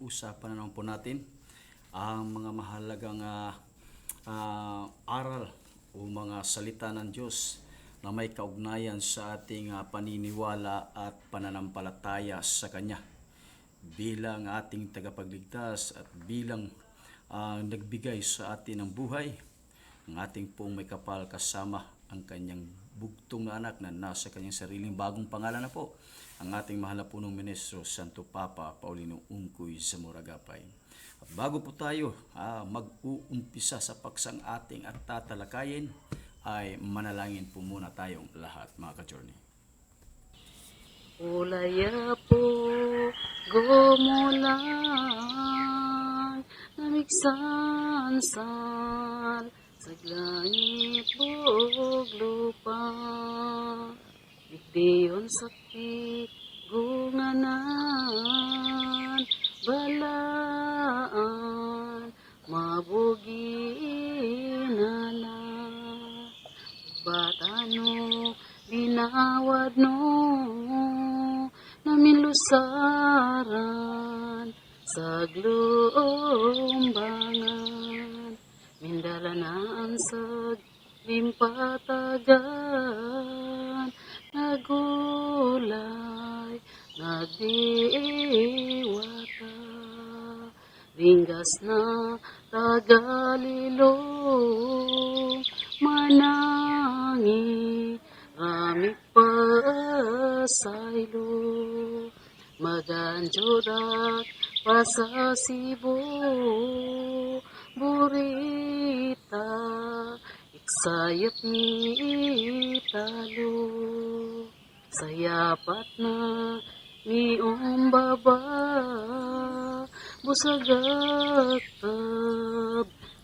pag-uusapan na naman po natin ang mga mahalagang aral o mga salita ng Diyos na may kaugnayan sa ating paniniwala at pananampalataya sa Kanya bilang ating tagapagligtas at bilang nagbigay sa atin ng buhay, ang ating pong may kapal kasama ang Kanyang bugtong na anak na nasa Kanyang sariling bagong pangalan na po, ang ating mahal na punong ministro, Santo Papa Paulino Ungkoy Zamora Agapay. At bago po tayo mag-uumpisa sa paksang ating at tatalakayin, ay manalangin po muna tayong lahat, mga ka-journey. Ulaya po gumulan namigsansal sa langit bug lupa bigdiyon sakit gunganan balaan mabuginala batano binawad no namin lusaran sa glumbangan mindalanaan sa limpatagan nagulay nagdiwata ringgas na tagalilong manangi rami pasaylo maganjodak pasasibo burita iksayat ni talo sayapat na ni umbaba busagatab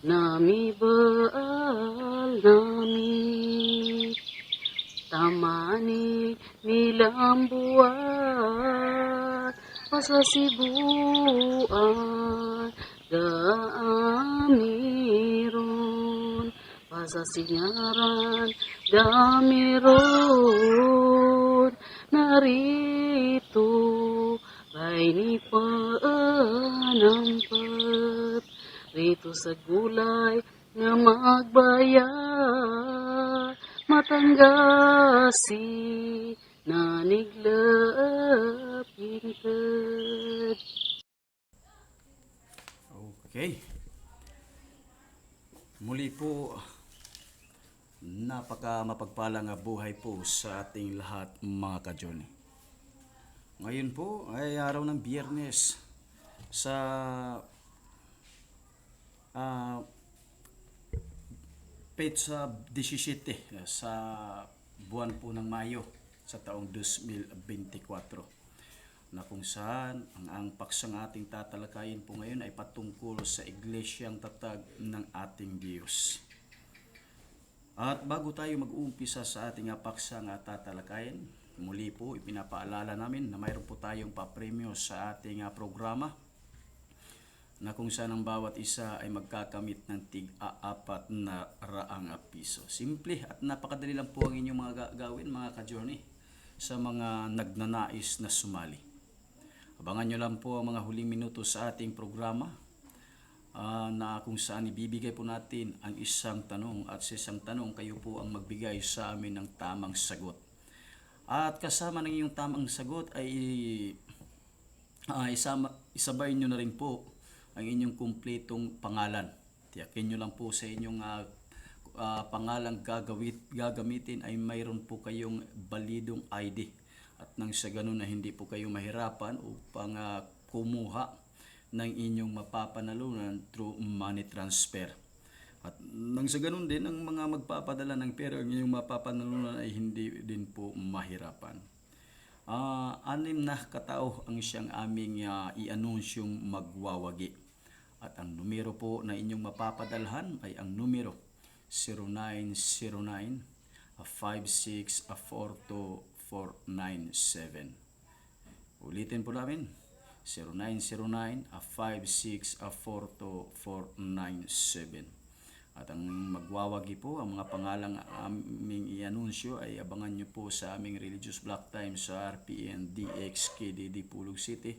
nami baal nami tamani nilambuan pasasibuan damiron pasasingaran damiron narito bay ni panampat rito sa gulay nga magbayad matanggasi naniglap hingkad. Okay. Muli po, napaka mapagpalang buhay po sa ating lahat, mga ka-journey. Ngayon po ay araw ng Biyernes sa petsa 17 sa buwan po ng Mayo sa taong 2024, na kung saan ang paksang ating tatalakayin po ngayon ay patungkol sa iglesyang tatag ng ating Diyos. At bago tayo mag-uumpisa sa ating paksang tatalakayin, muli po ipinapaalala namin na mayroon po tayong papremyo sa ating programa, na kung saan ang bawat isa ay magkakamit ng tig-400 piso. Simple at napakadali lang po ang inyong mga gagawin, mga ka-journey, sa mga nagnanais na sumali. Abangan nyo lang po ang mga huling minuto sa ating programa, na kung saan ibibigay po natin ang isang tanong, at sa isang tanong kayo po ang magbigay sa amin ng tamang sagot. At kasama ng iyong tamang sagot ay isabay nyo na rin po ang inyong kumpletong pangalan. Tiyakin nyo lang po sa inyong pangalang gagamitin ay mayroon po kayong balidong ID, at nang sa ganun na hindi po kayo mahirapan upang kumuha ng inyong mapapanalunan through money transfer. At nang sa ganun din, ang mga magpapadala ng pera ang inyong mapapanalunan ay hindi din po mahirapan. 6 na katao ang siyang aming i-anunsyong magwawagi. At ang numero po na inyong mapapadalhan ay ang numero 0909-5642-497. Ulitin po namin, 0909-5642-497. At ang magwawagi po, ang mga pangalang aming i-anunsyo ay abangan nyo po sa aming Religious Block Time sa RPN DX KDD Pulog City.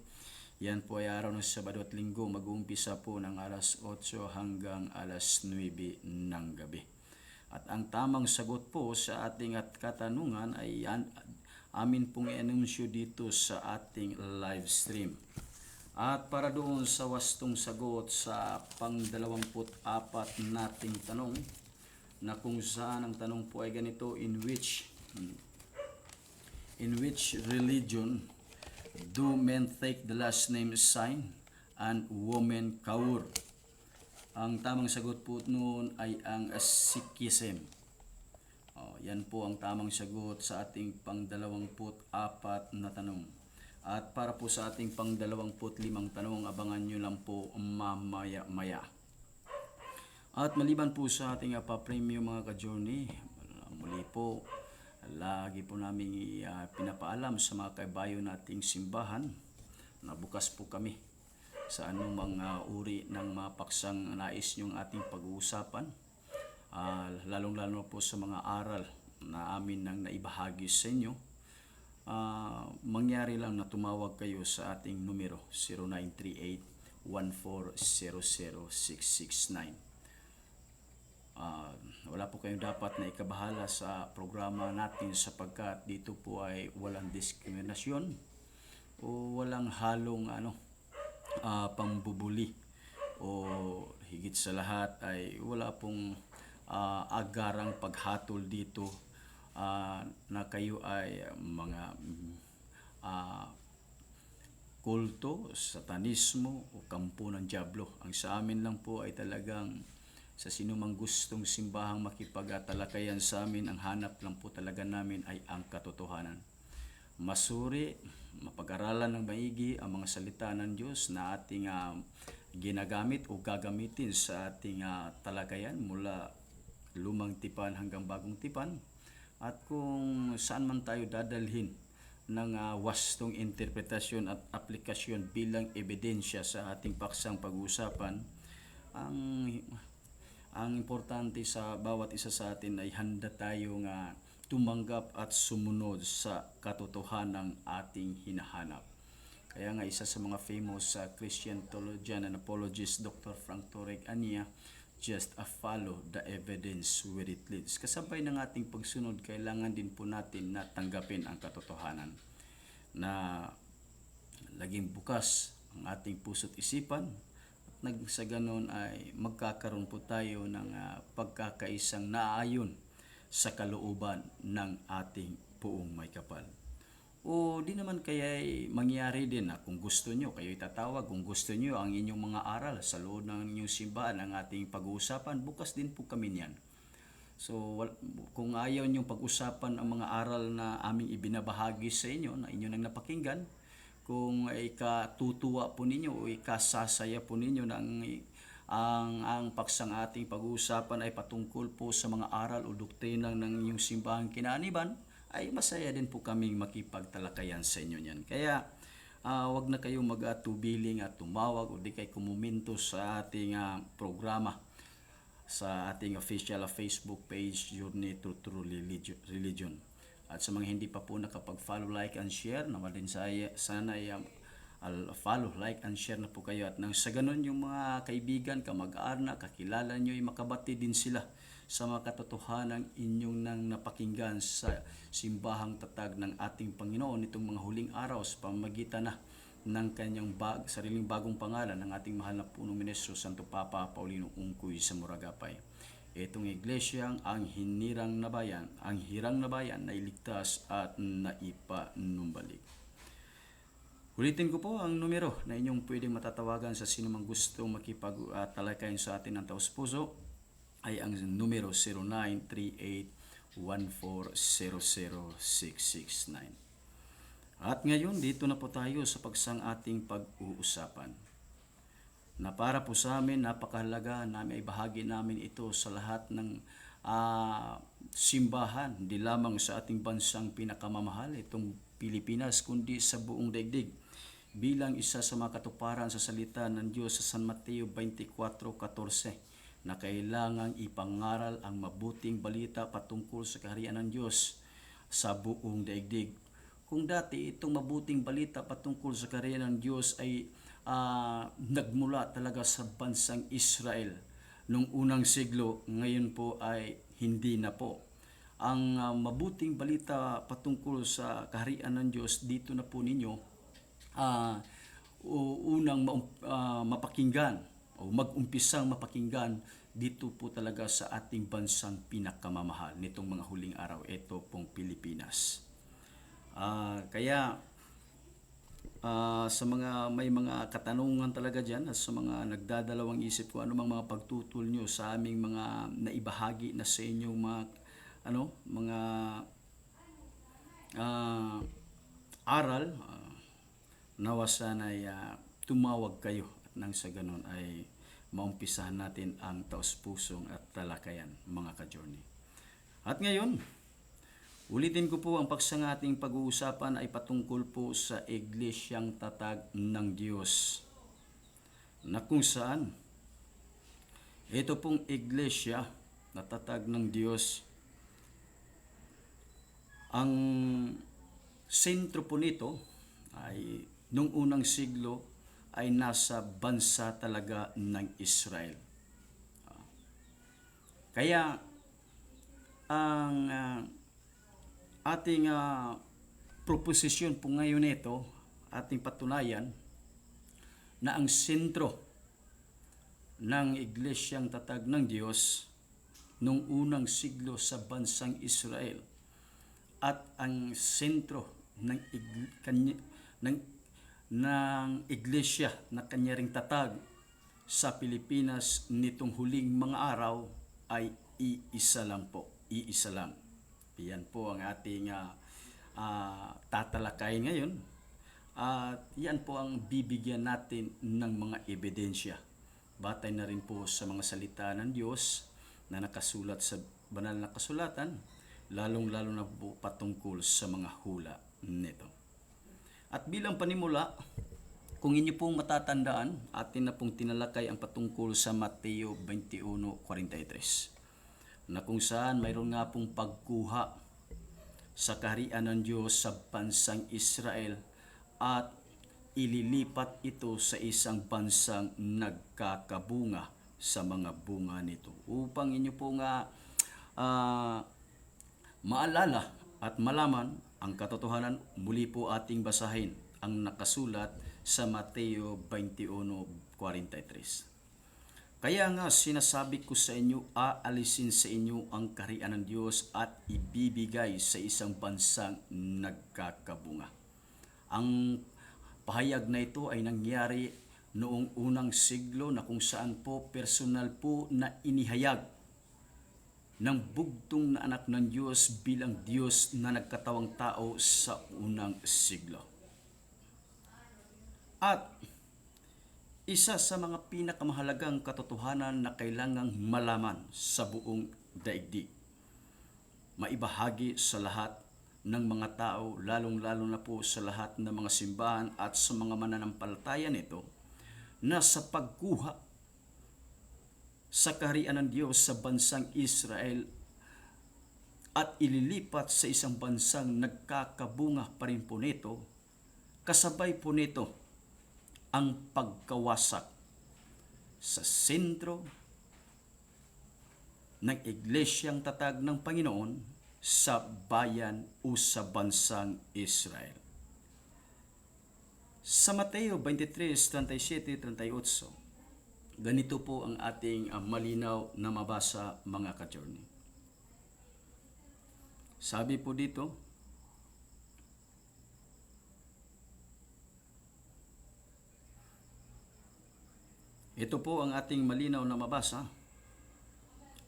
Yan po ay araw ng Sabado at Linggo. Mag-uumpisa po ng alas 8 hanggang alas 9 ng gabi. At ang tamang sagot po sa ating at katanungan ay amin pong i-anunsyo dito sa ating live stream. At para doon sa wastong sagot sa pang-24 nating tanong, na kung saan ang tanong po ay ganito, in which religion do men take the last name Sain and women Kaur? Ang tamang sagot po noon ay ang Sikhism. Yan po ang tamang sagot sa ating pang-24 na tanong. At para po sa ating pang-25 tanong, abangan nyo lang po mamaya-maya. At maliban po sa ating pa-premium mga ka-journey, muli po, lagi po namin pinapaalam sa mga kaibayo nating simbahan na bukas po kami sa anumang uri ng mga paksang nais nyong ating pag-uusapan. Lalong-lalo po sa mga aral na amin nang naibahagi sa inyo. Mangyari lang na tumawag kayo sa ating numero 0938-1400669. Wala po kayong dapat na ikabahala sa programa natin sapagkat dito po ay walang diskriminasyon o walang halong pambubuli, o higit sa lahat ay wala pong agarang paghatol dito na kayo ay mga kulto, satanismo o kampo ng dyablo. Ang sa amin lang po ay talagang sa sino mang gustong simbahang makipagtalakayan sa amin, ang hanap lang po talaga namin ay ang katotohanan. Masuri, mapag-aralan ng maigi ang mga salita ng Diyos na ating ginagamit o gagamitin sa ating talakayan mula lumang tipan hanggang bagong tipan. At kung saan man tayo dadalhin ng wastong interpretasyon at aplikasyon bilang ebidensya sa ating paksang pag-uusapan, ang importante sa bawat isa sa atin ay handa tayong tumanggap at sumunod sa katotohanan ng ating hinahanap. Kaya nga isa sa mga famous Christian theologian and apologist, Dr. Frank Turek Ania, just follow the evidence where it leads. Kasabay ng ating pagsunod, kailangan din po natin na tanggapin ang katotohanan, na laging bukas ang ating puso't isipan. Sa ganon ay magkakaroon po tayo ng pagkakaisang naayon sa kalooban ng ating Poong May Kapal. O di naman kaya mangyari din na kung gusto nyo, kayo itatawag, kung gusto nyo ang inyong mga aral sa loob ng inyong simbahan, ang ating pag-uusapan, bukas din po kami niyan. So kung ayaw nyo pag-usapan ang mga aral na aming ibinabahagi sa inyo, na inyo nang napakinggan, kung ikatutuwa po ninyo o ikasasaya po ninyo na ang paksang ating pag-uusapan ay patungkol po sa mga aral o doktrina ng inyong simbahang kinaaniban, ay masaya din po kaming makipagtalakayan sa inyo niyan. Kaya wag na kayong mag-atubiling at tumawag o di kayo kumominto sa ating programa sa ating official Facebook page, Journey to True Religion. At sa mga hindi pa po nakapag-follow, like, and share, naman din sana ay follow, like, and share na po kayo. At nang sa ganun yung mga kaibigan, kamag-anak, kakilala nyo, ay makabati din sila sa mga katotohanan inyong nang napakinggan sa simbahang tatag ng ating Panginoon itong mga huling araw sa pamamagitan na ng kanyang sariling bagong pangalan ng ating mahal na punong ministro, Santo Papa Paulino Ungkoy sa Moragapay. Itong iglesyang ang hirang na bayan na iligtas at naipanumbalik. Ulitin ko po ang numero na inyong pwedeng matatawagan sa sino mang gustong makipag-talakayan sa atin ng taos-puso ay ang numero 0938-1400669. At ngayon, dito na po tayo sa paksang ating pag-uusapan, na para po sa amin napakahalaga na may bahagi namin ito sa lahat ng simbahan, hindi lamang sa ating bansang pinakamamahal, itong Pilipinas, kundi sa buong daigdig, bilang isa sa mga katuparan sa salita ng Diyos sa San Mateo 24:14, na kailangang ipangaral ang mabuting balita patungkol sa kaharian ng Diyos sa buong daigdig. kung dati itong mabuting balita patungkol sa kaharian ng Diyos ay nagmula talaga sa bansang Israel nung unang siglo, ngayon po ay hindi na po. Ang mabuting balita patungkol sa kaharian ng Diyos, dito na po ninyo unang mapakinggan o mag-umpisang mapakinggan dito po talaga sa ating bansang pinakamamahal nitong mga huling araw, ito pong Pilipinas. Kaya sa mga may mga katanungan talaga dyan at sa mga nagdadalawang isip ko ano mga pagtutol nyo sa aming mga naibahagi na sa inyong mga aral, nawa sana'y tumawag kayo at nang sa ganun ay maumpisahan natin ang taos-pusong at talakayan, mga ka-journey. At ngayon, ulitin ko po, ang paksang ating pag-uusapan ay patungkol po sa Iglesyang Tatag ng Diyos, na kung saan ito pong Iglesia na Tatag ng Diyos, ang sentro po nito ay nung unang siglo ay nasa bansa talaga ng Israel. Kaya ang ating proposisyon po ngayon ito, ating patunayan na ang sentro ng Iglesyang Tatag ng Diyos nung unang siglo sa bansang Israel at ang sentro ng iglesia na kanya ring tatag sa Pilipinas nitong huling mga araw ay iisa lang po, iisa lang. Yan po ang ating tatalakayin ngayon. At yan po ang bibigyan natin ng mga ebidensya. Batay na rin po sa mga salita ng Diyos na nakasulat sa banal na kasulatan, lalong-lalo na po patungkol sa mga hula nito. At bilang panimula, kung inyo pong matatandaan, atin na pong tinalakay ang patungkol sa Mateo 21:43, na kung saan mayroon nga pong pagkuha sa kaharian ng Diyos sa bansang Israel at ililipat ito sa isang bansang nagkakabunga sa mga bunga nito. Upang inyo po nga maalala at malaman ang katotohanan, muli po ating basahin ang nakasulat sa Mateo 21:43. Kaya nga sinasabi ko sa inyo, aalisin sa inyo ang kaharian ng Diyos at ibibigay sa isang bansang nagkakabunga. Ang pahayag na ito ay nangyari noong unang siglo na kung saan po personal po na inihayag ng bugtong na anak ng Diyos bilang Diyos na nagkatawang tao sa unang siglo. At isa sa mga pinakamahalagang katotohanan na kailangang malaman sa buong daigdig, maibahagi sa lahat ng mga tao, lalong-lalo na po sa lahat ng mga simbahan at sa mga mananampalataya nito, na sa pagkuha sa kaharian ng Diyos sa bansang Israel at ililipat sa isang bansang nagkakabunga pa rin po nito, kasabay po nito ang pagkawasak sa sentro ng Iglesyang Tatag ng Panginoon sa bayan o sa bansang Israel. Sa Mateo 23:37-38, ganito po ang ating malinaw na mabasa, mga ka-journey. Sabi po dito, ito po ang ating malinaw na mabasa.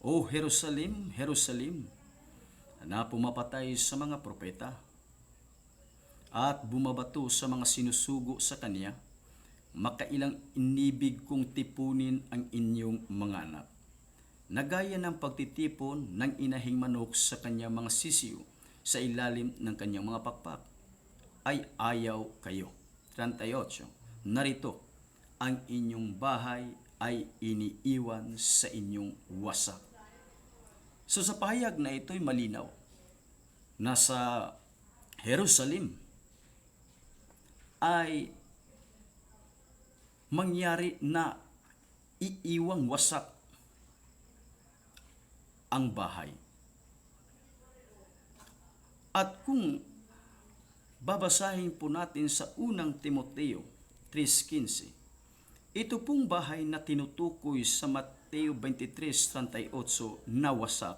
O Jerusalem, Jerusalem, na pumapatay sa mga propeta at bumabato sa mga sinusugo sa kanya, makailang inibig kong tipunin ang inyong mga anak, na gaya ng pagtitipon ng inahing manok sa kanyang mga sisiyo sa ilalim ng kanyang mga pakpak, ay ayaw kayo. 38. Narito, ang inyong bahay ay iniiwan sa inyong wasak. So sa pahayag na ito'y malinaw, nasa Jerusalem ay mangyari na iiwang wasak ang bahay. At kung babasahin po natin sa unang Timoteo 3:15, ito pong bahay na tinutukoy sa Mateo 23:38 na wasak,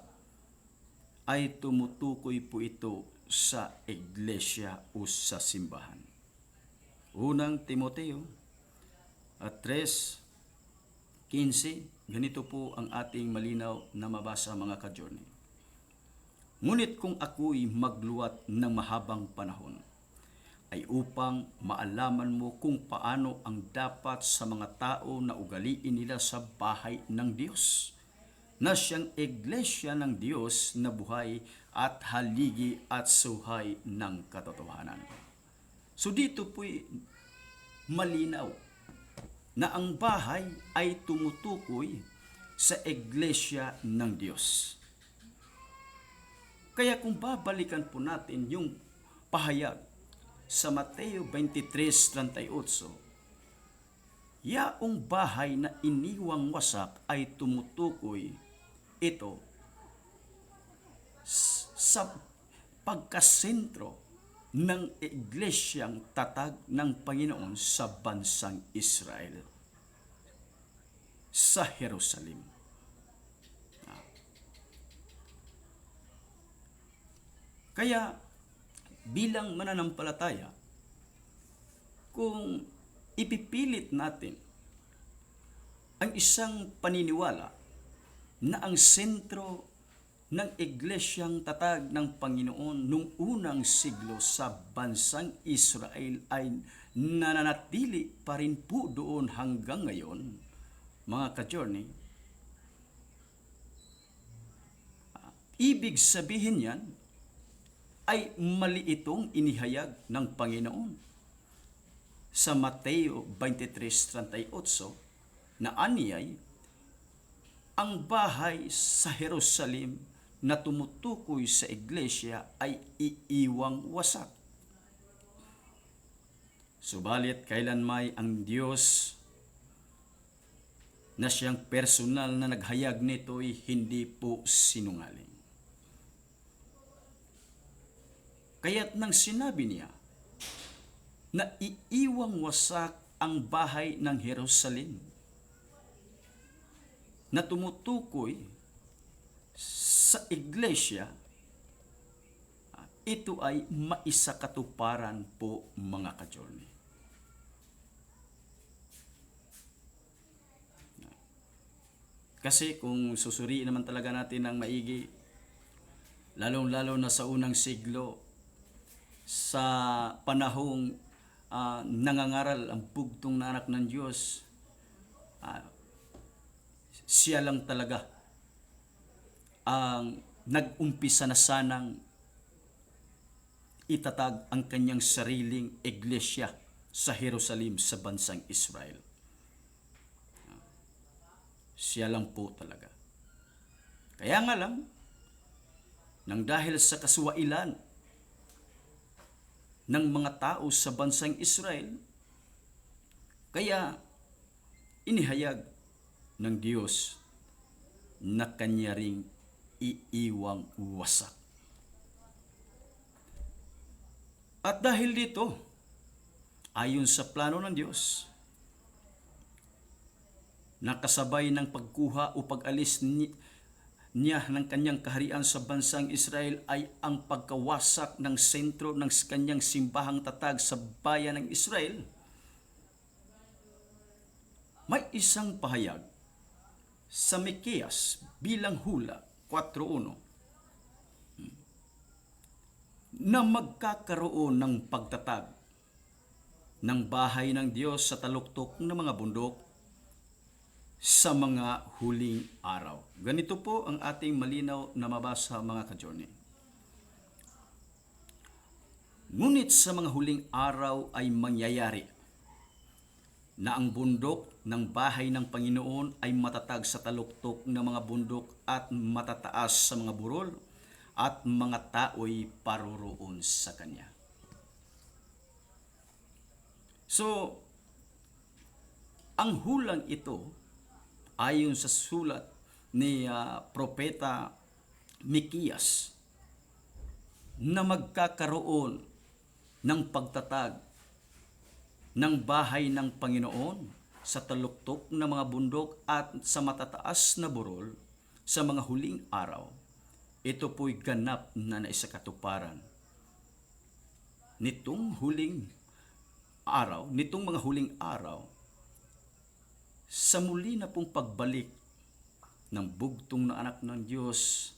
ay tumutukoy po ito sa iglesia o sa simbahan. Unang Timoteo 3:15, ganito po ang ating malinaw na mabasa mga ka-journey. Ngunit kung ako'y magluwat ng mahabang panahon, ay upang maalaman mo kung paano ang dapat sa mga tao na ugaliin nila sa bahay ng Diyos, na siyang iglesia ng Diyos na buhay at haligi at suhay ng katotohanan. So dito po'y malinaw na ang bahay ay tumutukoy sa iglesia ng Diyos. Kaya kung babalikan po natin yung pahayag sa Mateo 23:38, yaong bahay na iniwang wasak ay tumutukoy ito sa pagkasentro ng iglesyang tatag ng Panginoon sa bansang Israel, sa Jerusalem. Kaya bilang mananampalataya, kung ipipilit natin ang isang paniniwala na ang sentro ng iglesyang tatag ng Panginoon nung unang siglo sa bansang Israel ay nananatili pa rin po doon hanggang ngayon, mga ka-journey, ibig sabihin yan ay mali itong inihayag ng Panginoon sa Mateo 23:38 na aniyay ang bahay sa Jerusalem na tumutukoy sa iglesia ay iiwang wasak. Subalit kailanmay ang Diyos na siyang personal na naghayag nito ay hindi po sinungaling. Kaya't nang sinabi niya na iiwang wasak ang bahay ng Jerusalem na tumutukoy sa iglesia, ito ay maisakatuparan po mga ka-journey. Kasi kung susuriin naman talaga natin ng maigi, lalong-lalo na sa unang siglo, sa panahong nangangaral ang bugtong na anak ng Diyos, siya lang talaga ang nag-umpisa na sanang itatag ang kanyang sariling iglesia sa Jerusalem sa bansang Israel. Siya lang po talaga. Kaya nga lang, nang dahil sa kaswailan ng mga tao sa bansang Israel, kaya inihayag ng Diyos na kanya ring iiwang wasak. At dahil dito, ayon sa plano ng Diyos, nakasabay ng pagkuha o pag-alis niya ng kanyang kaharian sa bansang Israel ay ang pagkawasak ng sentro ng kanyang simbahang tatag sa bayan ng Israel. May isang pahayag sa Mikeyas bilang hula 4:1 na magkakaroon ng pagtatag ng bahay ng Diyos sa taluktok ng mga bundok sa mga huling araw. Ganito po ang ating malinaw na mabasa mga ka-journey. Ngunit sa mga huling araw ay mangyayari na ang bundok ng bahay ng Panginoon ay matatag sa taluktok ng mga bundok at matataas sa mga burol at mga tao'y paroroon sa Kanya. So, ang hulang ito, ayon sa sulat ni Propeta Mikiyas, na magkakaroon ng pagtatag ng bahay ng Panginoon sa taluktok na mga bundok at sa matataas na burol sa mga huling araw. Ito po'y ganap na naisakatuparan nitong mga huling araw, sa muli na pong pagbalik ng bugtong na anak ng Diyos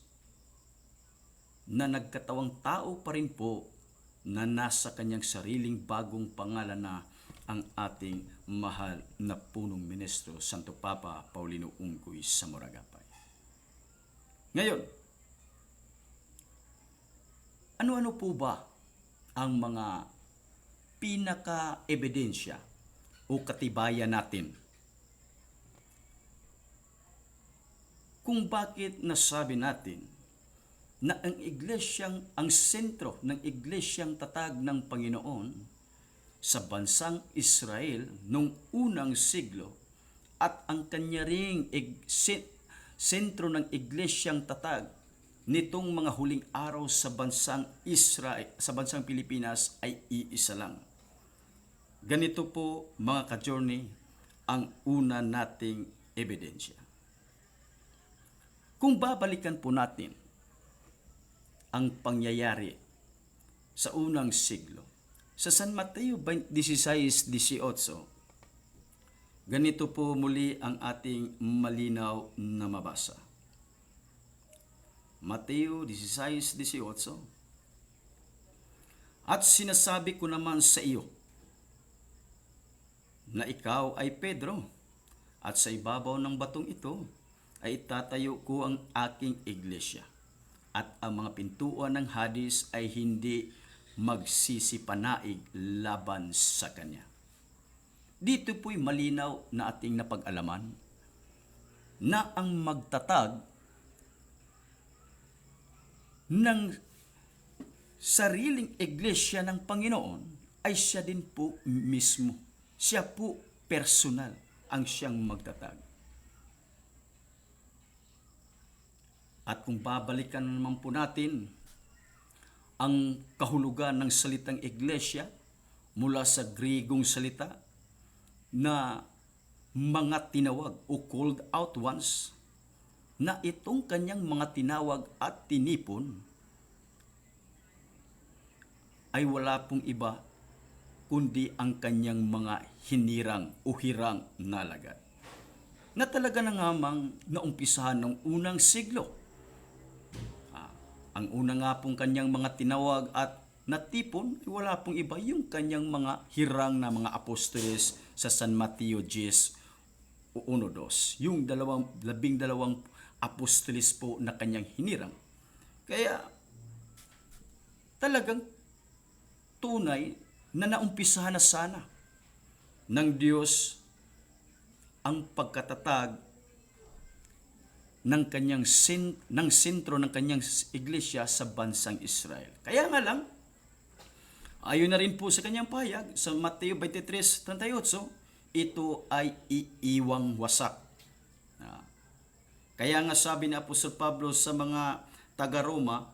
na nagkatawang tao pa rin po, na nasa kanyang sariling bagong pangalan na ang ating mahal na punong ministro, Santo Papa Paulino Unggoy Samoragapay. Ngayon, ano-ano po ba ang mga pinaka-ebidensya o katibayan natin kung bakit nasabi natin na ang sentro ng iglesyang tatag ng Panginoon sa bansang Israel noong unang siglo at ang kanya ring sentro ng iglesyang tatag nitong mga huling araw sa bansang Israel, sa bansang Pilipinas ay iisa lang. Ganito po mga ka-journey ang una nating ebidensya. Kung babalikan po natin ang pangyayari sa unang siglo, sa San Mateo 16:18, ganito po muli ang ating malinaw na mabasa. Mateo 16:18, at sinasabi ko naman sa iyo na ikaw ay Pedro, at sa ibabaw ng batong ito ay itatayo ko ang aking iglesia, at ang mga pintuan ng Hades ay hindi magsisipanaig laban sa kanya. Dito po'y malinaw na ating napag-alaman na ang magtatag ng sariling iglesia ng Panginoon ay siya din po mismo. Siya po personal ang siyang magtatag. At kung babalikan naman po natin ang kahulugan ng salitang iglesia mula sa Gregong salita na mga tinawag o called out ones, na itong kanyang mga tinawag at tinipon ay wala pong iba kundi ang kanyang mga hinirang o hirang na lagad, na talaga na ngamang naumpisahan ng unang siglo. Ang una nga pong kanyang mga tinawag at natipon, wala pong iba yung kanyang mga hirang na mga apostoles sa San Mateo 10:1-2, yung 12 apostoles po na kanyang hinirang. Kaya talagang tunay na naumpisahan na sana ng Diyos ang pagkatatag ng kanyang ng sentro ng kanyang iglesia sa bansang Israel. Kaya nga lang, ayon na rin po sa kanyang pahayag sa Mateo 23:38, ito ay iiwang wasak. Kaya nga sabi ni Apostol Pablo sa mga taga-Roma,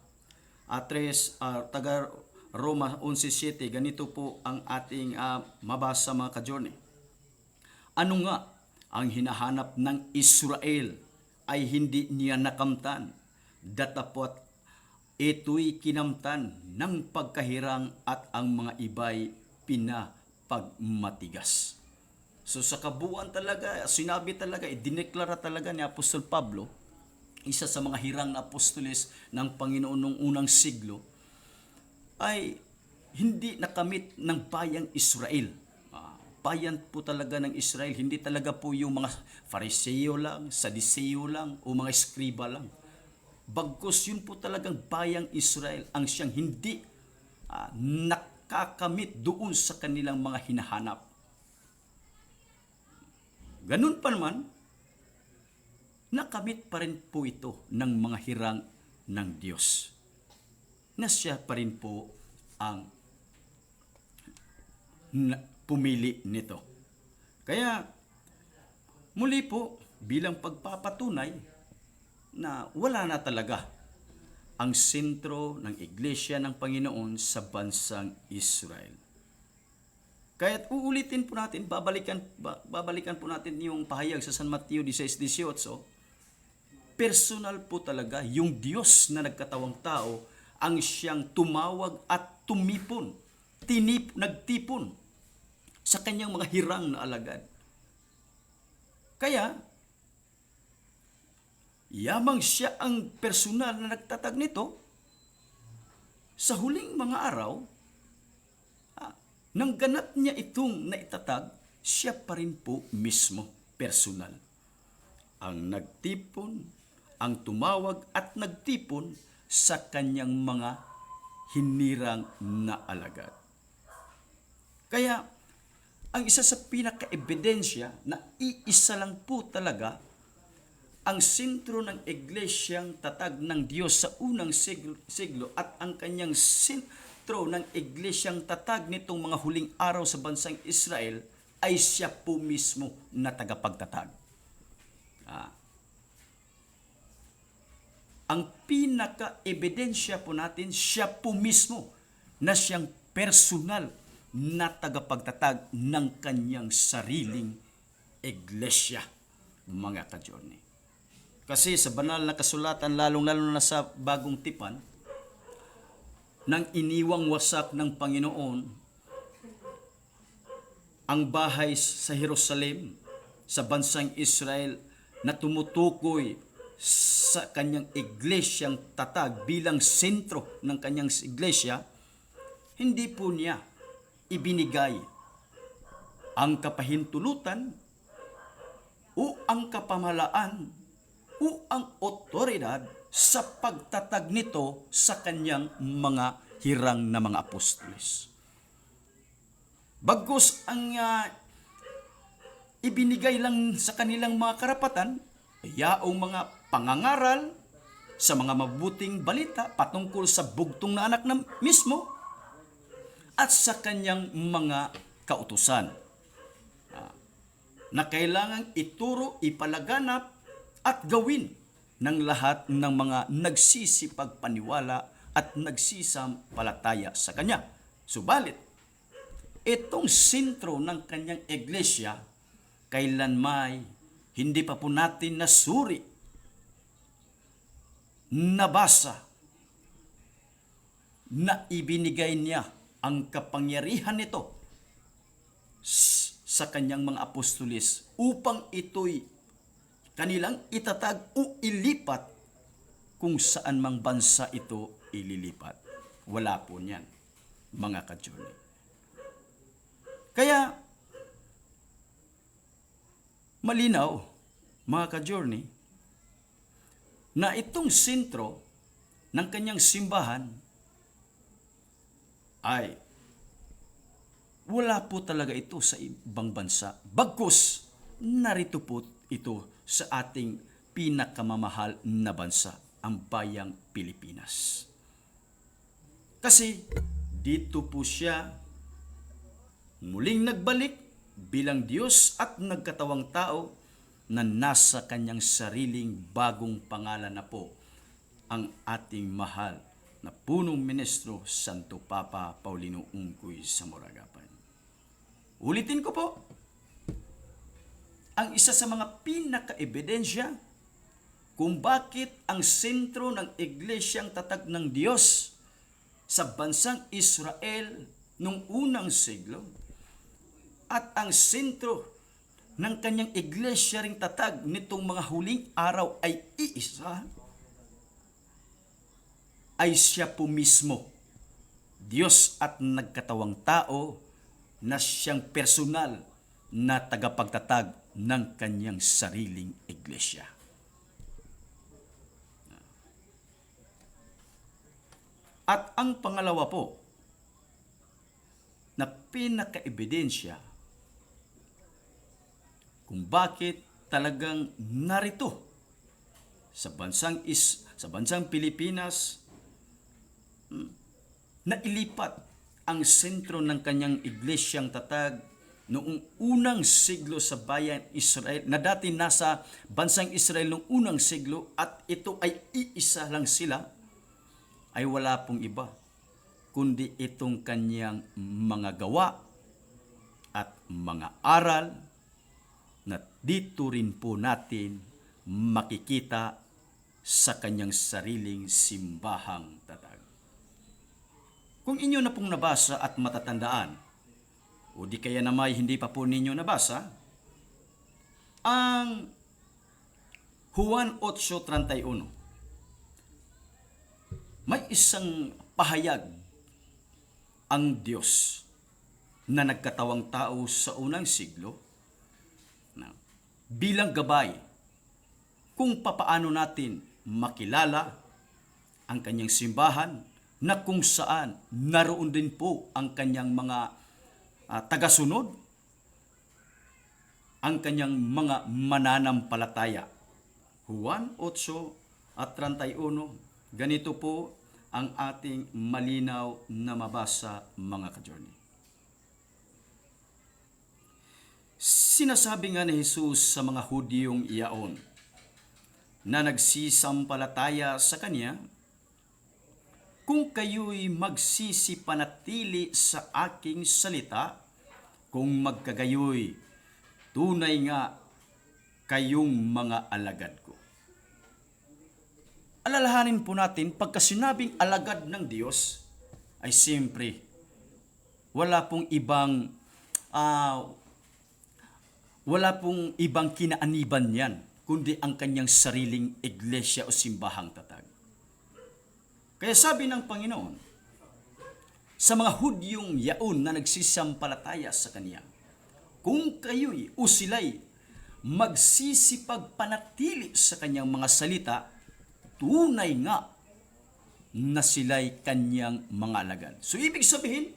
taga-Roma 11:7, ganito po ang ating mabasa mga ka-journey. Ano nga ang hinahanap ng Israel ay hindi niya nakamtan, datapot ito'y kinamtan ng pagkahirang at ang mga iba'y pinapagmatigas. So sa kabuuan talaga, sinabi talaga, idineklara talaga ni Apostol Pablo, isa sa mga hirang na apostoles ng Panginoon noong unang siglo, ay hindi nakamit ng bayang Israel. Bayan po talaga ng Israel, hindi talaga po yung mga Fariseo lang, Sadiseo lang, o mga Eskriba lang. Bagkus yun po talagang bayang Israel ang siyang hindi nakakamit doon sa kanilang mga hinahanap. Ganun pa naman, nakamit pa rin po ito ng mga hirang ng Diyos, na siya pa rin po ang pumili nito. Kaya muli po bilang pagpapatunay na wala na talaga ang sentro ng Iglesia ng Panginoon sa bansang Israel. Kaya't uulitin po natin, babalikan po natin yung pahayag sa San Mateo 16:18. Personal po talaga yung Diyos na nagkatawang tao ang siyang tumawag at tumipon, nagtipon sa kanyang mga hirang na alagad. Kaya, yamang siya ang personal na nagtatag nito, sa huling mga araw, nang ganap niya itong naitatag, siya pa rin po mismo, personal. Ang nagtipon, ang tumawag at nagtipon sa kanyang mga hinirang na alagad. Kaya, ang isa sa pinaka-ebidensya na iisa lang po talaga ang sentro ng iglesyang tatag ng Diyos sa unang siglo at ang kanyang sentro ng iglesyang tatag nitong mga huling araw sa bansang Israel ay siya po mismo na tagapagtatag. Ang pinaka-ebidensya po natin, siya po mismo na siyang personal na tagapagtatag ng kanyang sariling iglesia, mga ka-journey. Kasi sa banal na kasulatan, lalong-lalo na sa bagong tipan, nang iniwang wasak ng Panginoon ang bahay sa Jerusalem, sa bansang Israel, na tumutukoy sa kanyang iglesyang tatag bilang sentro ng kanyang iglesia, hindi po niya ibinigay ang kapahintulutan o ang kapamahalaan o ang otoridad sa pagtatag nito sa kanyang mga hirang na mga apostoles. Bagkus ang ibinigay lang sa kanilang mga karapatan, yaong mga pangangaral sa mga mabuting balita patungkol sa bugtong na anak na mismo at sa kanyang mga kautusan na kailangang ituro, ipalaganap at gawin ng lahat ng mga nagsisipagpaniwala at nagsisampalataya sa kanya. Subalit, itong sentro ng kanyang iglesia, kailanmay hindi pa po natin nasuri, nabasa, na ibinigay niya ang kapangyarihan nito sa kanyang mga apostolis upang ito'y kanilang itatag o ilipat kung saan mang bansa ito ililipat. Wala po niyan, mga ka-journey. Kaya, malinaw, mga ka-journey, na itong sentro ng kanyang simbahan ay wala po talaga ito sa ibang bansa. Bagkus, narito po ito sa ating pinakamamahal na bansa, ang bayang Pilipinas. Kasi dito po siya muling nagbalik bilang Diyos at nagkatawang tao na nasa kanyang sariling bagong pangalan na po ang ating mahal na punong ministro Santo Papa Paulino Ungkoy Samoragapan. Ulitin ko po, ang isa sa mga pinaka-ebidensya kung bakit ang sentro ng iglesyang tatag ng Diyos sa bansang Israel nung unang siglo at ang sentro ng kanyang iglesia ring tatag nitong mga huling araw ay iisa, ay siya po mismo, Diyos at nagkatawang tao na siyang personal na tagapagtatag ng kanyang sariling iglesia. At ang pangalawa po, na pinaka-ebidensya kung bakit talagang narito sa bansang Pilipinas na ilipat ang sentro ng kanyang iglesyang tatag noong unang siglo sa bayan Israel, na dati nasa bansang Israel noong unang siglo at ito ay iisa lang sila, ay wala pong iba, kundi itong kanyang mga gawa at mga aral na dito rin po natin makikita sa kanyang sariling simbahang tatag. Kung inyo na pong nabasa at matatandaan, o di kaya na may hindi pa po ninyo nabasa, ang Juan 8:31, may isang pahayag ang Diyos na nagkatawang tao sa unang siglo na bilang gabay kung papaano natin makilala ang kanyang simbahan, na kung saan naroon din po ang kanyang mga tagasunod, ang kanyang mga mananampalataya. Juan 8:31, ganito po ang ating malinaw na mabasa, mga ka-journey. Sinasabi nga ni Jesus sa mga Hudyong iyaon na nagsisampalataya sa Kanya, kung kayo'y magsisipanatili sa aking salita, kung magkagayoy, tunay nga kayong mga alagad ko. Alalahanin po natin, pagka sinabing alagad ng Diyos, ay siyempre, wala pong ibang kinaaniban yan, kundi ang kanyang sariling iglesia o simbahang tatag. Kaya sabi ng Panginoon sa mga Hudyong yaon na nagsisampalataya sa Kanya, kung kayo'y o sila'y magsisipagpanatili sa Kanyang mga salita, tunay nga na sila'y Kanyang mga alagad. So ibig sabihin,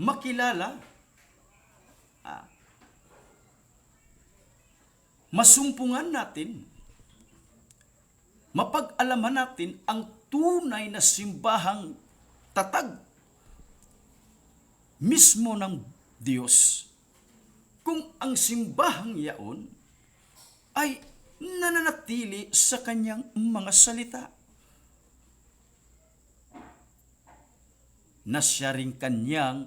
makilala, masumpungan natin, mapag-alaman natin ang tunay na simbahang tatag mismo ng Diyos, kung ang simbahang yaon ay nananatili sa kanyang mga salita, na siya rin kanyang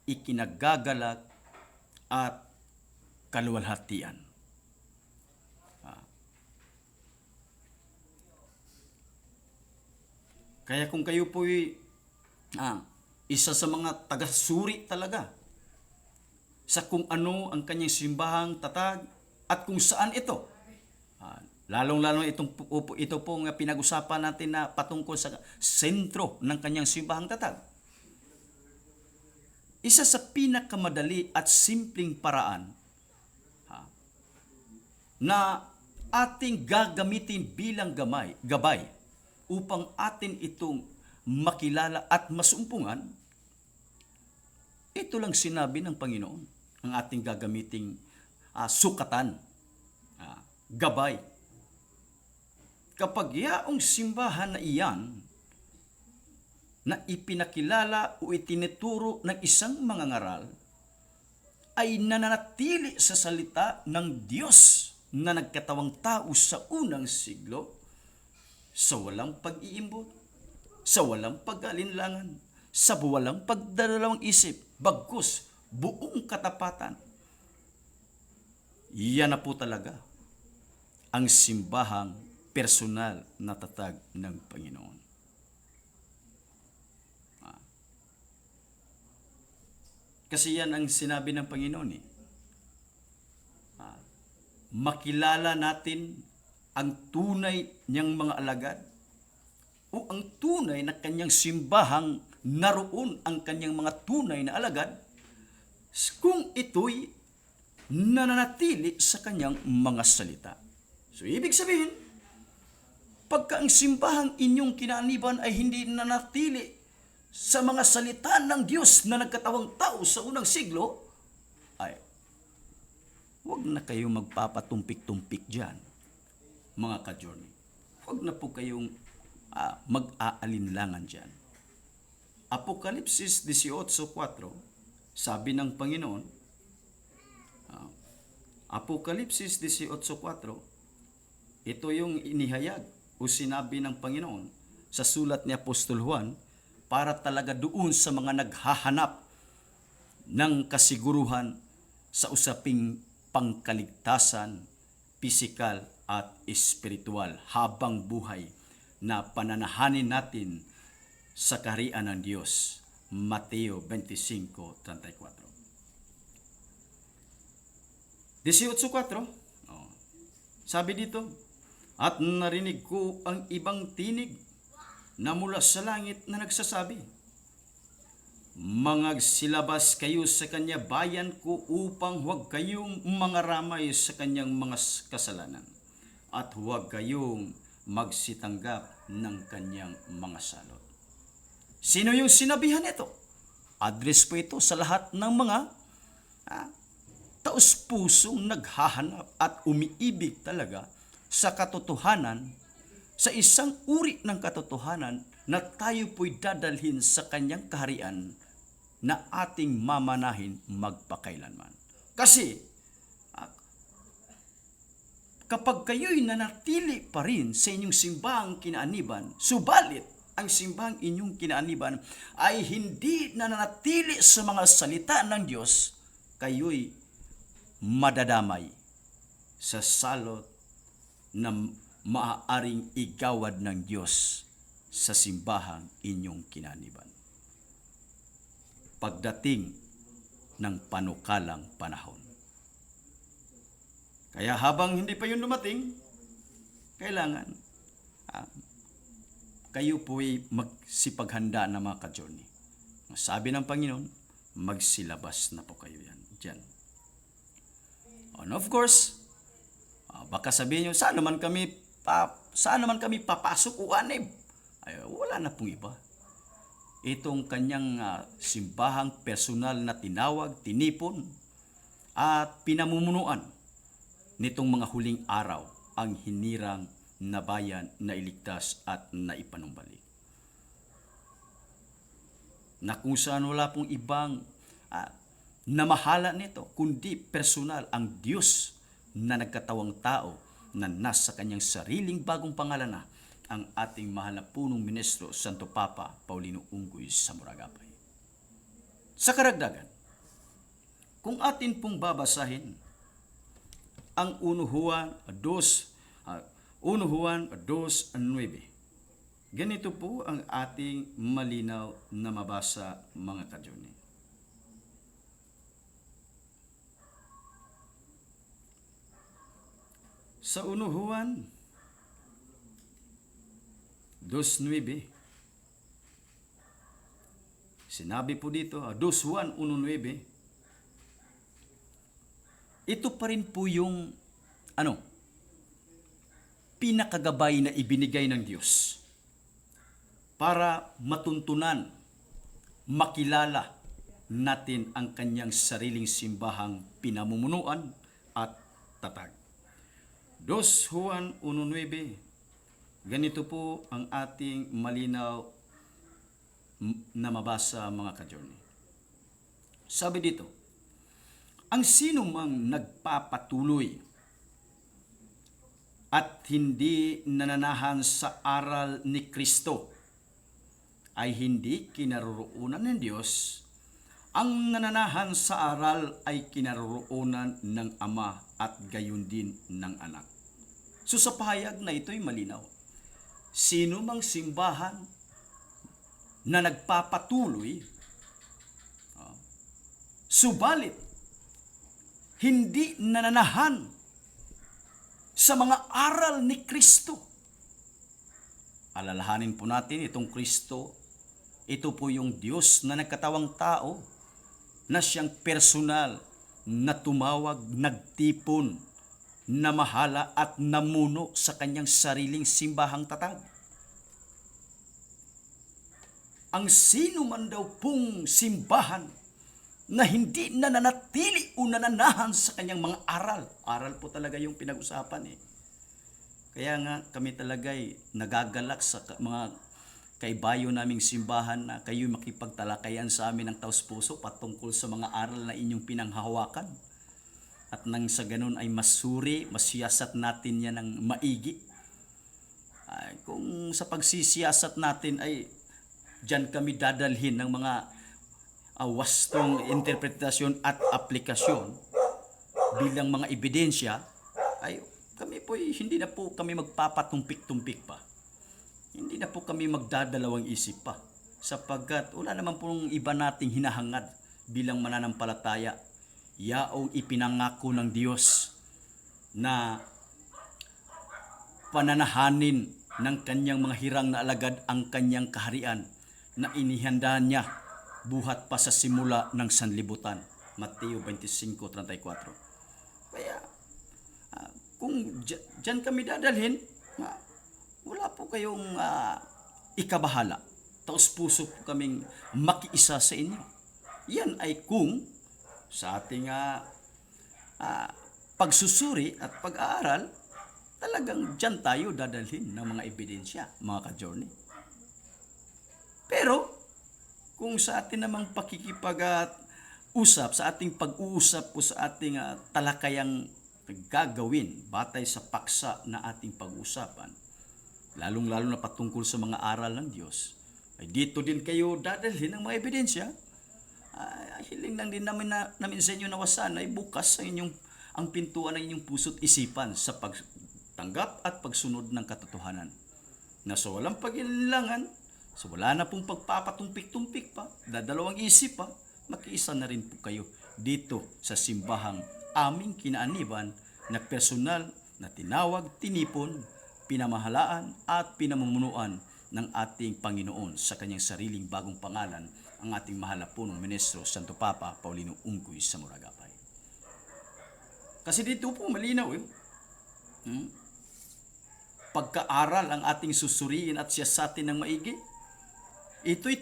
ikinagagalak at kaluwalhatian. Kaya kung kayo po'y isa sa mga taga-suri talaga sa kung ano ang kanyang simbahang tatag at kung saan ito, lalong-lalo ito pong pinag-usapan natin na patungkol sa sentro ng kanyang simbahang tatag. Isa sa pinakamadali at simpleng paraan na ating gagamitin bilang gabay upang atin itong makilala at masumpungan, ito lang sinabi ng Panginoon, ang ating gagamiting sukatan, gabay. Kapag yaong simbahan na iyan na ipinakilala o itinuturo ng isang mangangaral ay nananatili sa salita ng Diyos na nagkatawang tao sa unang siglo, sa walang pag-iimbot, sa walang pag-alinlangan, sa walang pagdadalawang isip, bagkus buong katapatan, yan na po talaga ang simbahang personal na tatag ng Panginoon. Kasi yan ang sinabi ng Panginoon makilala natin ang tunay niyang mga alagad o ang tunay na kanyang simbahang naroon ang kanyang mga tunay na alagad kung ito'y nananatili sa kanyang mga salita. So ibig sabihin, pagka ang simbahang inyong kinaaniban ay hindi nananatili sa mga salita ng Diyos na nagkatawang tao sa unang siglo, ay huwag na kayong magpapatumpik-tumpik dyan, mga ka-journey. Huwag na po kayong mag-aalinlangan dyan. Apokalipsis 18:4, Sabi ng Panginoon, Apokalipsis 18:4, ito yung inihayag o sinabi ng Panginoon sa sulat ni Apostol Juan para talaga doon sa mga naghahanap ng kasiguruhan sa usaping pangkaligtasan, pisikal at espiritual habang buhay na pananahanin natin sa kaharian ng Diyos. Mateo 25:34. 18:4. Sabi dito, at narinig ko ang ibang tinig na mula sa langit na nagsasabi, magsilabas kayo sa kanya bayan ko upang huwag kayong mangaramay sa kanyang mga kasalanan at huwag kayong magsitanggap ng kanyang mga salot. Sino yung sinabihan ito? Address po ito sa lahat ng mga taos-pusong naghahanap at umiibig talaga sa katotohanan, sa isang uri ng katotohanan na tayo po'y dadalhin sa kanyang kaharian na ating mamanahin magpakailanman. Kasi kapag kayo'y nanatili pa rin sa inyong simbahang kinaaniban, subalit ang simbahang inyong kinaaniban ay hindi nananatili sa mga salita ng Diyos, kayo'y madadamay sa salot na maaaring igawad ng Diyos sa simbahang inyong kinaniban pagdating ng panukalang panahon. Kaya habang hindi pa yun dumating, kailangan kayo po'y magsipaghanda na mga ka-journey. Sabi ng Panginoon, magsilabas na po kayo dyan. And of course, baka sabihin nyo, saan naman kami papasok o anib? Ay, wala na pong iba. Itong kanyang simbahang personal na tinawag, tinipon, at pinamumunuan nitong mga huling araw ang hinirang na bayan na iligtas at naipanumbalik. Na kung saan wala pong ibang namahala nito, kundi personal ang Diyos na nagkatawang tao na nasa kanyang sariling bagong pangalan na ang ating mahal na punong ministro, Santo Papa Paulino Unggoy Samoragapay. Sa karagdagan, kung atin pong babasahin ang 1 Juan 2:9, ganito po ang ating malinaw na mabasa, mga ka-journey. Sa 1 Juan 2:9, sinabi po dito, 2 Juan 1:9, ito pa rin po yung pinakagabay na ibinigay ng Diyos para matuntunan, makilala natin ang kanyang sariling simbahang pinamumunuan at tatag. 2 Juan 1:9, ganito po ang ating malinaw na mabasa, mga ka-journey. Sabi dito, ang sino mang nagpapatuloy at hindi nananahan sa aral ni Kristo ay hindi kinaroroonan ng Diyos. Ang nananahan sa aral ay kinaroroonan ng Ama at gayon din ng Anak. So sa pahayag na ito'y malinaw. Sino mang simbahan na nagpapatuloy, subalit hindi nananahan sa mga aral ni Kristo. Alalahanin po natin itong Kristo, ito po yung Diyos na nagkatawang tao na siyang personal na tumawag, nagtipon, namahala at namuno sa kanyang sariling simbahang tatag. Ang sino man daw pong simbahan na hindi nananatili o nananahan sa kanyang mga aral. Aral po talaga yung pinag-usapan eh. Kaya nga kami talaga'y nagagalak sa mga kaibayo naming simbahan na kayo makipagtalakayan sa amin ng taos-puso patungkol sa mga aral na inyong pinanghahawakan. At nang sa ganun ay masuri, masiyasat natin yan ng maigi. Ay, kung sa pagsisiyasat natin ay diyan kami dadalhin ng mga wastong interpretasyon at aplikasyon bilang mga ebidensya, ay kami po hindi na po kami magpapatumpik-tumpik pa. Hindi na po kami magdadalawang isip pa, sapagkat wala naman pong iba nating hinahangad bilang mananampalataya. Yaong ipinangako ng Diyos na pananahanin ng kanyang mga hirang na alagad ang kanyang kaharian na inihanda niya buhat pa sa simula ng sanlibutan. Mateo 25:34. Kaya kung dyan kami dadalhin, wala po kayong ikabahala. Taos-puso po kaming makiisa sa inyo. Yan ay kung sa ating pagsusuri at pag-aaral, talagang dyan tayo dadalhin ng mga ebidensya, mga ka-journey. Pero, kung sa atin namang pakikipag-usap, sa ating pag-uusap po sa ating talakayang gagawin, batay sa paksa na ating pag-uusapan, lalong-lalo na patungkol sa mga aral ng Diyos, ay dito din kayo dadalhin ng mga ebidensya. Hiling lang din namin sa inyo nawasan ay bukas ang pintuan ng inyong puso't isipan sa pagtanggap at pagsunod ng katotohanan. Na sa walang pag-ilangan, so wala na pong pagpapatumpik-tumpik pa, dadalawang isip pa, makiisa na rin po kayo dito sa simbahang aming kinaaniban na personal na tinawag, tinipon, pinamahalaan at pinamumunuan ng ating Panginoon sa kanyang sariling bagong pangalan, ang ating mahal na punong ministro, Santo Papa Paulino Unggoy Samoragapay. Kasi dito po malinaw pagkaaral ang ating susuriin at siyasatin ng maigi. Ito'y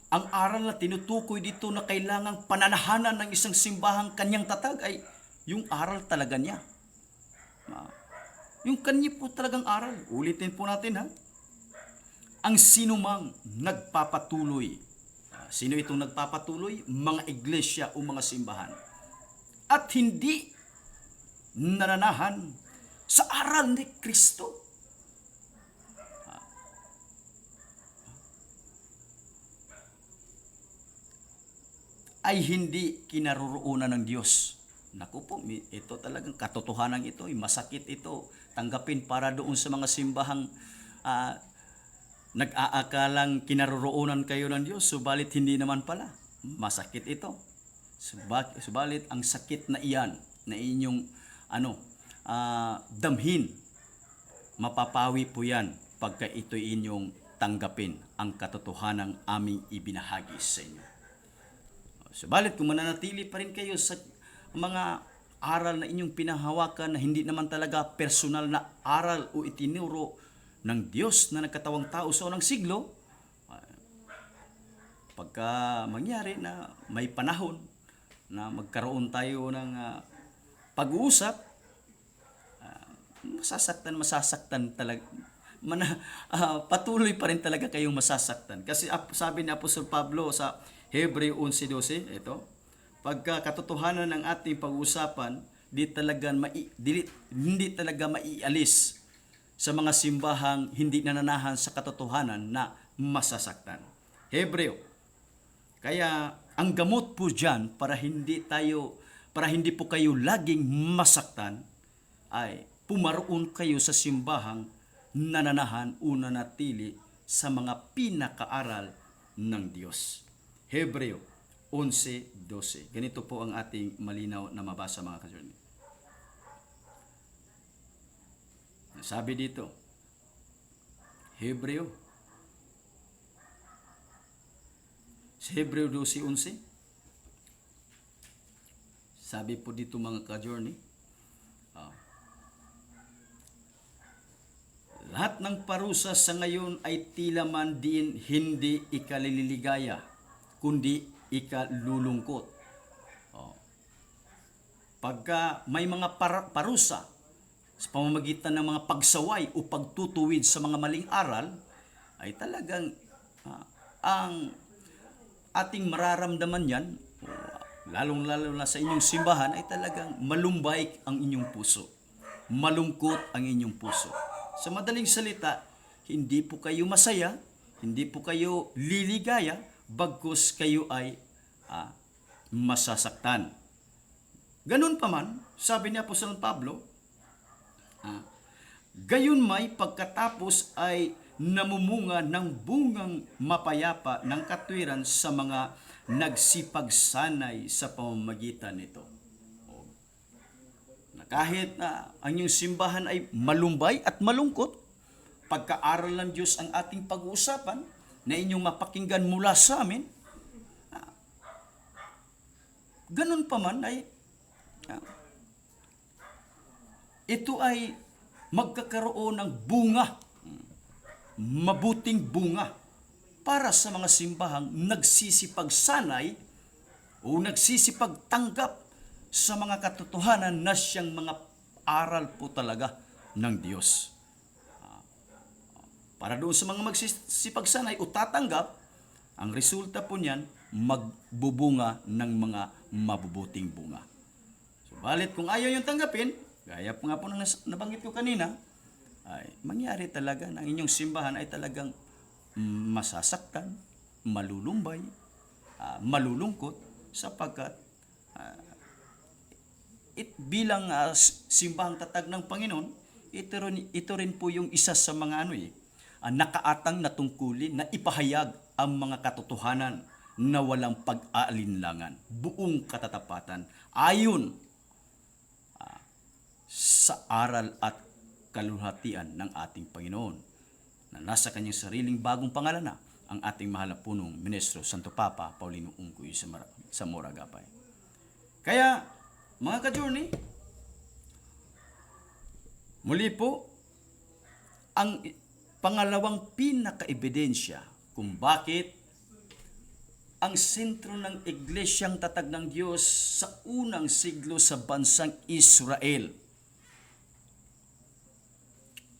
ang aral na tinutukoy dito na kailangang pananahanan ng isang simbahang kanyang tatag ay yung aral talaga niya. Yung kanya po talagang aral. Ulitin po natin Ang sinumang nagpapatuloy. Sino itong nagpapatuloy? Mga iglesia o mga simbahan. At hindi nananahan sa aral ni Kristo. Ay hindi kinaroroonan ng Diyos. Naku po, ito talagang katotohanan ito, masakit ito. Tanggapin para doon sa mga simbahang nag-aakalang kinaroroonan kayo ng Diyos, subalit hindi naman pala. Masakit ito. Subalit ang sakit na iyan, na inyong damhin, mapapawi po yan pagka ito'y inyong tanggapin ang katotohanang aming ibinahagi sa inyo. Subalit kung mananatili pa rin kayo sa mga aral na inyong pinahawakan na hindi naman talaga personal na aral o itinuro ng Diyos na nagkatawang tao sa unang siglo, pagka mangyari na may panahon na magkaroon tayo ng pag-uusap, masasaktan talaga. Patuloy pa rin talaga kayong masasaktan. Kasi sabi ni Apostol Pablo sa Hebreo 11:12, ito, pagka katotohanan ng ating pag-uusapan, hindi talaga maialis sa mga simbahang hindi nananahan sa katotohanan na masasaktan. Hebreo. Kaya ang gamot po diyan para hindi po kayo laging masaktan ay pumaroon kayo sa simbahang nananahan o nanatili sa mga pinakaaral ng Diyos. Hebreo 11:12. Ganito po ang ating malinaw na mabasa, mga ka-journey. Sabi dito, Hebreo 12:11. Sabi po dito, mga ka-journey, lahat ng parusa sa ngayon ay tila man din hindi ikalililigaya, kundi ikalulungkot. Pagka may mga parusa sa pamamagitan ng mga pagsaway o pagtutuwid sa mga maling aral, ay talagang ang ating mararamdaman yan, lalong-lalo na sa inyong simbahan, ay talagang malumbay ang inyong puso. Malungkot ang inyong puso. Sa madaling salita, hindi po kayo masaya, hindi po kayo liligaya, bagkus kayo ay masasaktan. Ganun pa man, sabi ni Apostol Pablo, gayon may pagkatapos ay namumunga ng bungang mapayapa ng katwiran sa mga nagsipagsanay sa pamamagitan nito. Na kahit na ang iyong simbahan ay malumbay at malungkot, pagkaaral ng Diyos ang ating pag-uusapan na inyong mapakinggan mula sa amin, ganun pa man ay ito ay magkakaroon ng bunga, mabuting bunga para sa mga simbahang nagsisipagsanay o nagsisipagtanggap sa mga katotohanan na siyang mga aral po talaga ng Diyos. Para doon sa mga magsisipagsanay o tatanggap, ang resulta po niyan, magbubunga ng mga mabubuting bunga. Subalit kung ayaw yung tanggapin, gaya po nga po nang nabanggit ko kanina, ay mangyari talaga na ang inyong simbahan ay talagang masasaktan, malulumbay, malulungkot, sapagkat bilang simbahang tatag ng Panginoon, ito rin po yung isa sa mga nakaatang na tungkulin na ipahayag ang mga katotohanan na walang pag-aalinlangan, buong katatapatan, ayon sa aral at kaluhatian ng ating Panginoon na nasa kanyang sariling bagong pangalan na ang ating mahal na punong Ministro Santo Papa Paulino Ungkoy Zamora Agapay. Kaya mga ka-journey, muli po ang pangalawang pinaka-ebidensya kung bakit ang sentro ng Iglesyang Tatag ng Diyos sa unang siglo sa bansang Israel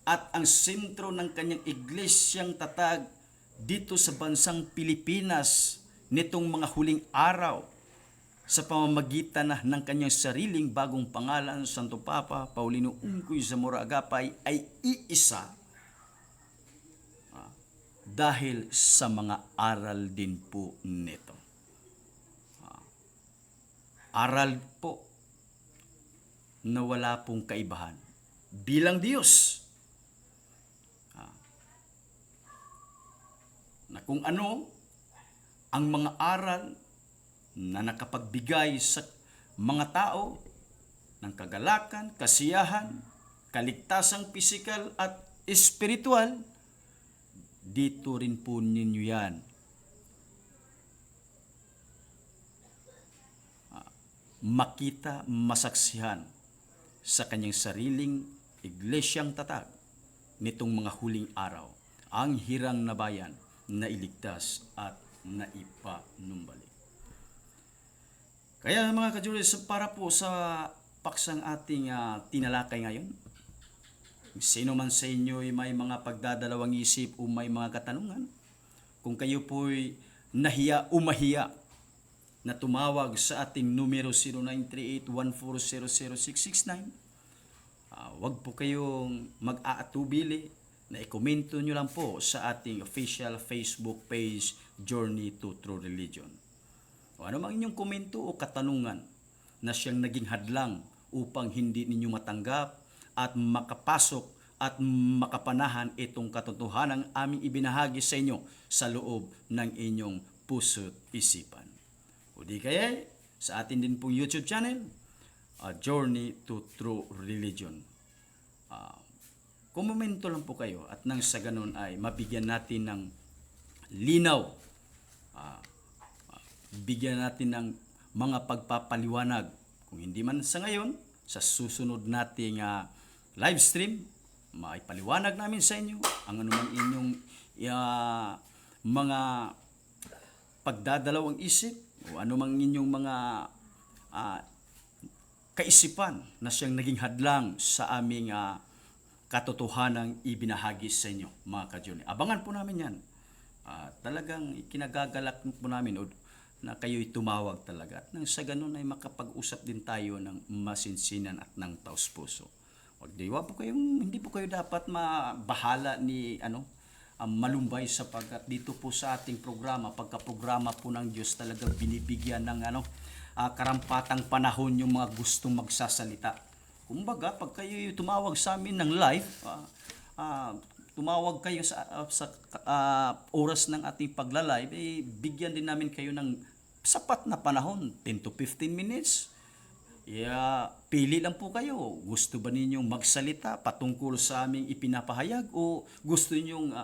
at ang sentro ng kanyang Iglesyang Tatag dito sa bansang Pilipinas nitong mga huling araw sa pamamagitan ng kanyang sariling bagong pangalan, Santo Papa Paulino Ungkoy Zamora Agapay, ay iisa dahil sa mga aral din po nito. Aral po na wala pong kaibahan bilang Diyos. Na kung ano ang mga aral na nakapagbigay sa mga tao ng kagalakan, kasiyahan, kaligtasang pisikal at espiritual, dito rin po ninyo yan. Makita, masaksihan sa kanyang sariling iglesyang tatag nitong mga huling araw, ang hirang na bayan na iligtas at naipanumbalik. Kaya mga ka-Julius, para po sa paksang ating tinalakay ngayon, sino man sa inyo ay may mga pagdadalawang isip o may mga katanungan, kung kayo po'y nahiya o mahiya na tumawag sa ating numero 0938-1400-669, wag po kayong mag-aatubili na ikomento nyo lang po sa ating official Facebook page, Journey to True Religion. O ano mang inyong komento o katanungan na siyang naging hadlang upang hindi ninyo matanggap at makapasok at makapanahan itong katotohanan aming ibinahagi sa inyo sa loob ng inyong puso't isipan. O di kaya sa atin din pong YouTube channel, Journey to True Religion. Komento lang po kayo at nang sa ganun ay mabigyan natin ng linaw, bigyan natin ng mga pagpapaliwanag. Kung hindi man sa ngayon, sa susunod nating live stream, maipaliwanag namin sa inyo ang anumang inyong mga pagdadalawang isip o anumang inyong mga kaisipan na siyang naging hadlang sa aming katotohanang ibinahagi sa inyo, mga ka-journey. Abangan po namin yan. Talagang kinagagalak po namin na kayo'y tumawag talaga. At nang sa ganun ay makapag-usap din tayo ng masinsinan at ng taos-puso. Hindi po kayo dapat mabahala ni malumbay, sapagkat dito po sa ating programa, pagka-programa po ng Diyos, talagang binibigyan ng karampatang panahon yung mga gustong magsasalita. Kumbaga, pag kayo tumawag sa amin ng live, tumawag kayo sa oras ng ating pagla-live, bigyan din namin kayo ng sapat na panahon, 10 to 15 minutes. Pili lang po kayo. Gusto ba ninyong magsalita patungkol sa aming ipinapahayag, o gusto ninyong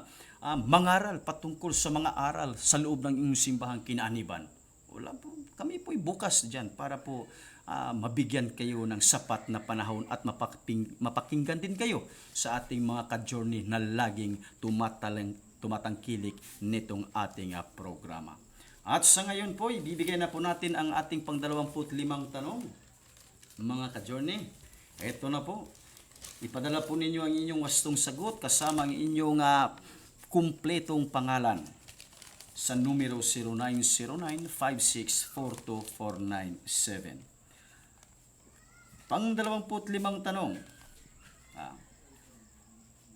mangaral patungkol sa mga aral sa loob ng inyong simbahang kinaaniban? Wala po. Kami po'y bukas dyan para po mabigyan kayo ng sapat na panahon at mapakinggan din kayo sa ating mga ka-journey na laging tumatangkilik nitong ating programa. At sa ngayon po, ibibigay na po natin ang ating pang-25 tanong. Mga ka-journey, eto na po. Ipadala po ninyo ang inyong wastong sagot kasama ang inyong kumpletong pangalan sa numero 0909-5642-497. Pang-25 tanong.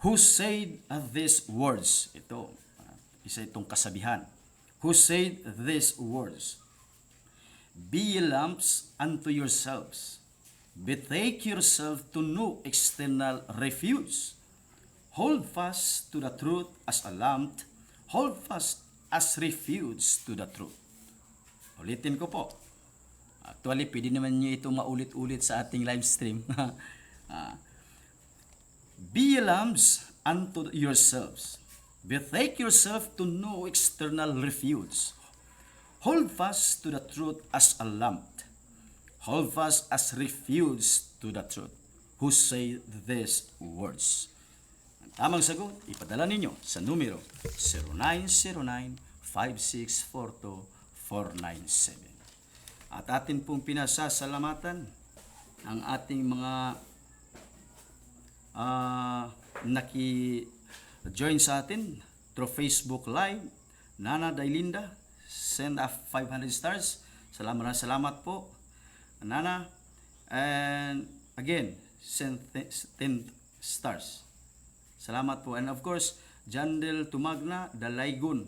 Who said these words? Ito, isa itong kasabihan. Who said these words? Be ye lamps unto yourselves. Betake yourself to no external refuge. Hold fast to the truth as a lamp. Hold fast as refuge to the truth. Ulitin ko po. Actually, pwede naman nyo ito maulit-ulit sa ating live stream. Be ye lamps unto yourselves. Betake yourself to no external refuge. Hold fast to the truth as a lamp. Hold fast as refuge to the truth. Who say these words? Ang tamang sagot, ipadala ninyo sa numero 0909-5642-497. At atin pong pinasasalamatan ang ating mga naki-join sa atin through Facebook Live. Nana Dailinda, send a 500 stars. Salamat po, Nana. And again, send 10 stars. Salamat po. And of course, Jandel Tumagna, Dalaygun,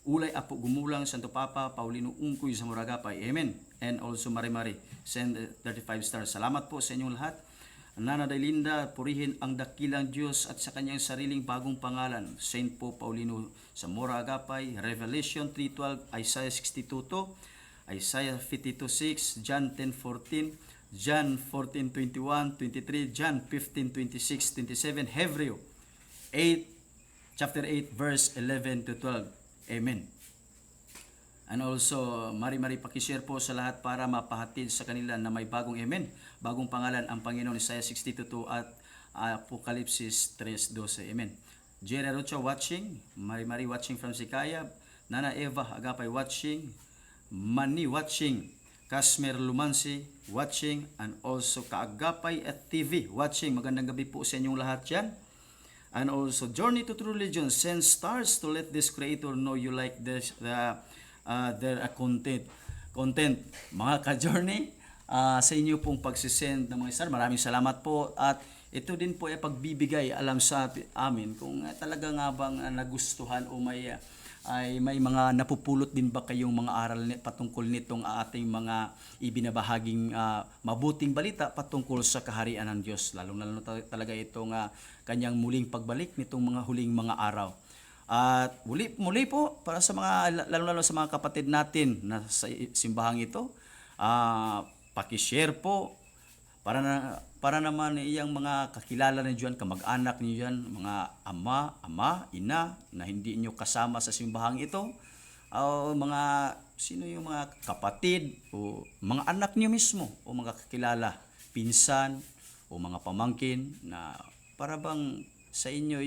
Ulay Apo Gumulang, Santo Papa, Paulino Ungkoy sa Moragapay. Amen. And also Mari, send 35 stars. Salamat po sa inyong lahat. Nana Dailinda, purihin ang dakilang Diyos at sa kanyang sariling bagong pangalan. Saint Pope Paulino sa Moragapay, Revelation 3:12, Isaiah 62:2, Isaiah 52:6, John 10:14, John 14:21, 23, John 15:26, 27, Hebreo 8, chapter 8, verse 11 to 12. Amen. And also, mari pakishare po sa lahat para mapahatid sa kanila na may bagong amen. Bagong pangalan ang Panginoon, Isaiah 62:2 at Apokalipsis 3:12. Amen. Jerry Rocha watching, Mari watching from Sikaya, Nana Eva Agapay watching, Mani watching, Kasmer Lumansi watching, and also Kaagapay at TV watching. Magandang gabi po sa inyong lahat yan. And also, Journey to True Religion, send stars to let this creator know you like this, their content. Mga ka-journey, sa inyo pong pagsisend ng mga star, maraming salamat po. At ito din po ay pagbibigay alam sa amin kung talaga nga bang nagustuhan o may mga napupulot din ba kayong mga aral patungkol nitong ating mga ibinabahaging mabuting balita patungkol sa kaharian ng Diyos. Lalong-lalo talaga itong kanyang muling pagbalik nitong mga huling mga araw. At muli po para sa mga lalo sa mga kapatid natin na sa simbahang ito, paki-share po para naman iyang mga kakilala niyo diyan, kamag-anak niyo diyan, mga ama, ina na hindi niyo kasama sa simbahang ito, o mga sino yung mga kapatid o mga anak niyo mismo o mga kakilala, pinsan o mga pamangkin na para bang sa inyo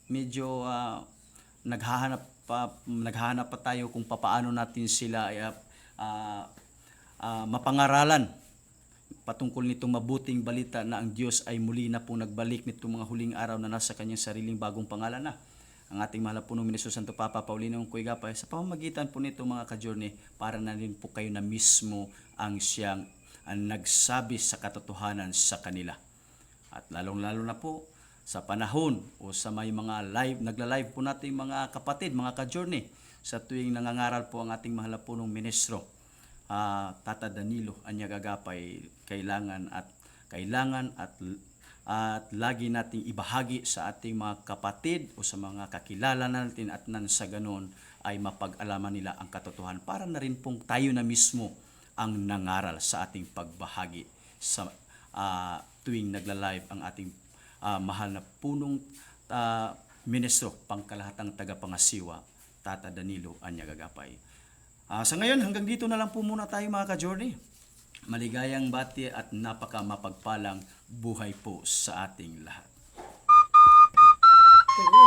medyo naghahanap pa tayo kung papaano natin sila mapangaralan patungkol nitong mabuting balita na ang Diyos ay muli na po nagbalik nitong mga huling araw na nasa kanyang sariling bagong pangalan na. Ang ating mahal na punong ministro Santo Papa Paulino Coigapay sa pamamagitan po nito mga ka-journey para na rin po kayo na mismo ang siyang ang nagsabi sa katotohanan sa kanila. At lalong-lalo na po sa panahon o sa may mga live, nagla-live po natin mga kapatid, mga ka-journey sa tuwing nangangaral po ang ating mahal na punong ministro Tata Danilo Anyagagapay, kailangan at lagi nating ibahagi sa ating mga kapatid o sa mga kakilala natin at nang sa ganon ay mapag-alaman nila ang katotohanan para na rin pong tayo na mismo ang nangaral sa ating pagbahagi sa tuwing nagla-live ang ating mahal na punong ministro pangkalahatang tagapangasiwa Tata Danilo Anyagagapay. Sa ngayon hanggang dito na lang po muna tayo mga ka-journey. Maligayang bati at napaka mapagpalang buhay po sa ating lahat. Kaya nga,